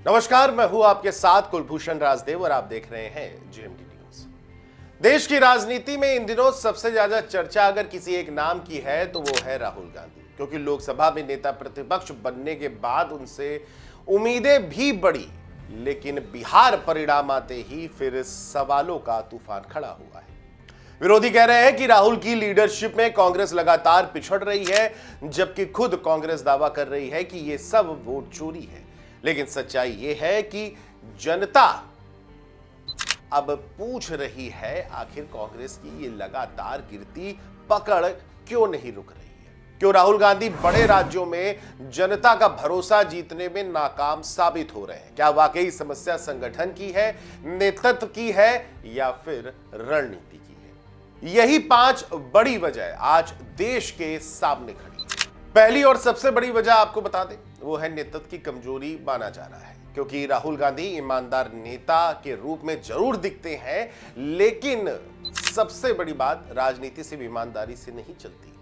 नमस्कार, मैं हूं आपके साथ कुलभूषण राजदेव और आप देख रहे हैं जेएमडी न्यूज। देश की राजनीति में इन दिनों सबसे ज्यादा चर्चा अगर किसी एक नाम की है तो वो है राहुल गांधी, क्योंकि लोकसभा में नेता प्रतिपक्ष बनने के बाद उनसे उम्मीदें भी बढ़ी, लेकिन बिहार परिणाम आते ही फिर सवालों का तूफान खड़ा हुआ है। विरोधी कह रहे हैं कि राहुल की लीडरशिप में कांग्रेस लगातार पिछड़ रही है, जबकि खुद कांग्रेस दावा कर रही है कि ये सब वोट चोरी है। लेकिन सच्चाई ये है कि जनता अब पूछ रही है, आखिर कांग्रेस की ये लगातार गिरती पकड़ क्यों नहीं रुक रही है? क्यों राहुल गांधी बड़े राज्यों में जनता का भरोसा जीतने में नाकाम साबित हो रहे हैं? क्या वाकई समस्या संगठन की है, नेतृत्व की है या फिर रणनीति की है? यही 5 बड़ी वजह आज देश के सामने खड़ी है। पहली और सबसे बड़ी वजह आपको बता दें, वो है नेतृत्व की कमजोरी माना जा रहा है, क्योंकि राहुल गांधी ईमानदार नेता के रूप में जरूर दिखते हैं, लेकिन सबसे बड़ी बात, राजनीति सिर्फ ईमानदारी से नहीं चलती।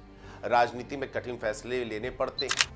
राजनीति में कठिन फैसले लेने पड़ते हैं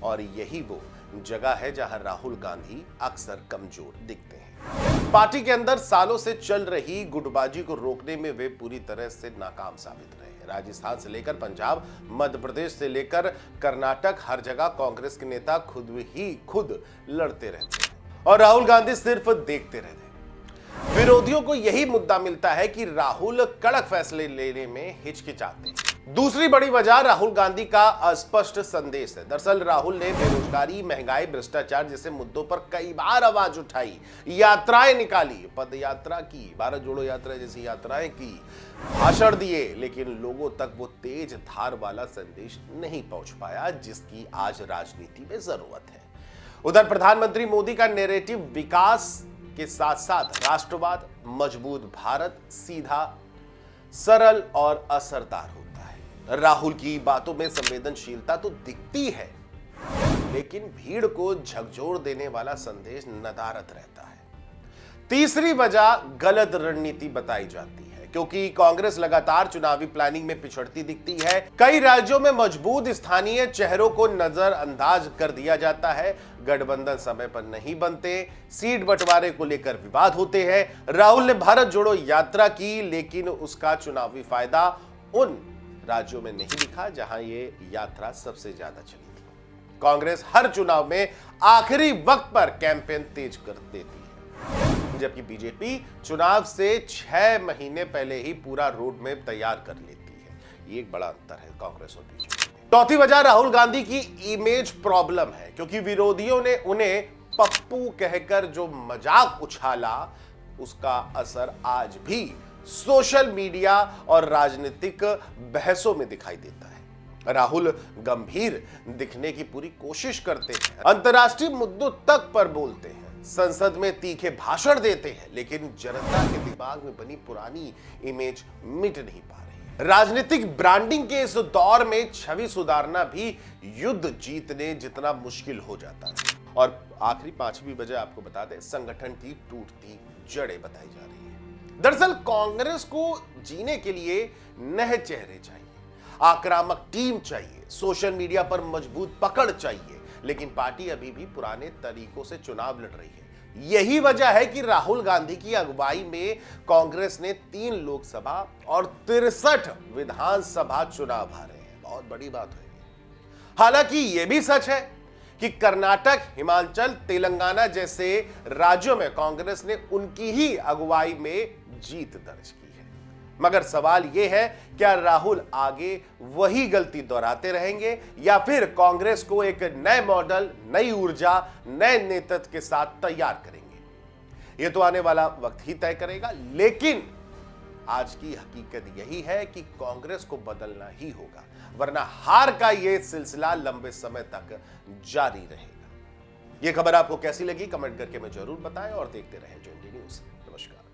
और यही वो जगह है जहां राहुल गांधी अक्सर कमजोर दिखते हैं। पार्टी के अंदर सालों से चल रही गुटबाजी को रोकने में वे पूरी तरह से नाकाम साबित रहे। राजस्थान से लेकर पंजाब, मध्य प्रदेश से लेकर कर्नाटक, हर जगह कांग्रेस के नेता खुद लड़ते रहते हैं और राहुल गांधी सिर्फ देखते रहते हैं। विरोधियों को यही मुद्दा मिलता है कि राहुल कड़क फैसले लेने में हिचकिचाते हैं। दूसरी बड़ी वजह राहुल गांधी का अस्पष्ट संदेश है। दरअसल राहुल ने बेरोजगारी, महंगाई, भ्रष्टाचार जैसे मुद्दों पर कई बार आवाज उठाई, यात्राएं निकाली, पद यात्रा की, भारत जोड़ो यात्रा जैसी यात्राएं की, भाषण दिए, लेकिन लोगों तक वो तेज धार वाला संदेश नहीं पहुंच पाया जिसकी आज राजनीति में जरूरत है। उधर प्रधानमंत्री मोदी का नैरेटिव विकास के साथ साथ राष्ट्रवाद, मजबूत भारत, सीधा, सरल और असरदार होता है। राहुल की बातों में संवेदनशीलता तो दिखती है, लेकिन भीड़ को झकझोर देने वाला संदेश नदारद रहता है। तीसरी वजह गलत रणनीति बताई जाती है, क्योंकि कांग्रेस लगातार चुनावी प्लानिंग में पिछड़ती दिखती है। कई राज्यों में मजबूत स्थानीय चेहरों को नजरअंदाज कर दिया जाता है, गठबंधन समय पर नहीं बनते, सीट बंटवारे को लेकर विवाद होते हैं। राहुल ने भारत जोड़ो यात्रा की, लेकिन उसका चुनावी फायदा उन राज्यों में नहीं दिखा जहां ये यात्रा सबसे ज्यादा चली थी। कांग्रेस हर चुनाव में आखिरी वक्त पर कैंपेन तेज कर देती है, जबकि बीजेपी चुनाव से 6 महीने पहले ही पूरा रोड मैप तैयार कर लेती है। ये एक बड़ा अंतर है कांग्रेस और बीजेपी में। चौथी वजह राहुल गांधी की इमेज प्रॉब्लम है, क्योंकि विरोधियों ने उन्हें पप्पू कहकर जो मजाक उछाला, उसका असर आज भी सोशल मीडिया और राजनीतिक बहसों में दिखाई देता है। राहुल गंभीर दिखने की पूरी कोशिश करते हैं, अंतर्राष्ट्रीय मुद्दों तक पर बोलते हैं, संसद में तीखे भाषण देते हैं, लेकिन जनता के दिमाग में बनी पुरानी इमेज मिट नहीं पा रही। राजनीतिक ब्रांडिंग के इस दौर में छवि सुधारना भी युद्ध जीतने जितना मुश्किल हो जाता है। और आखिरी 5वीं वजह आपको बता दें, संगठन की टूटती जड़ें बताई जा रही है। दरअसल कांग्रेस को जीने के लिए नए चेहरे चाहिए, आक्रामक टीम चाहिए, सोशल मीडिया पर मजबूत पकड़ चाहिए, लेकिन पार्टी अभी भी पुराने तरीकों से चुनाव लड़ रही है। यही वजह है कि राहुल गांधी की अगुवाई में कांग्रेस ने 3 लोकसभा और 63 विधानसभा चुनाव हारे हैं। बहुत बड़ी बात है। हालांकि यह भी सच है कि कर्नाटक, हिमाचल, तेलंगाना जैसे राज्यों में कांग्रेस ने उनकी ही अगुवाई में जीत दर्ज की है। मगर सवाल यह है, क्या राहुल आगे वही गलती दोहराते रहेंगे या फिर कांग्रेस को एक नए मॉडल, नई ऊर्जा, नए नेतृत्व के साथ तैयार करेंगे? यह तो आने वाला वक्त ही तय करेगा, लेकिन आज की हकीकत यही है कि कांग्रेस को बदलना ही होगा, वरना हार का यह सिलसिला लंबे समय तक जारी रहेगा। यह खबर आपको कैसी लगी, कमेंट करके मैं जरूर बताएं और देखते रहें जेएमडी न्यूज। नमस्कार।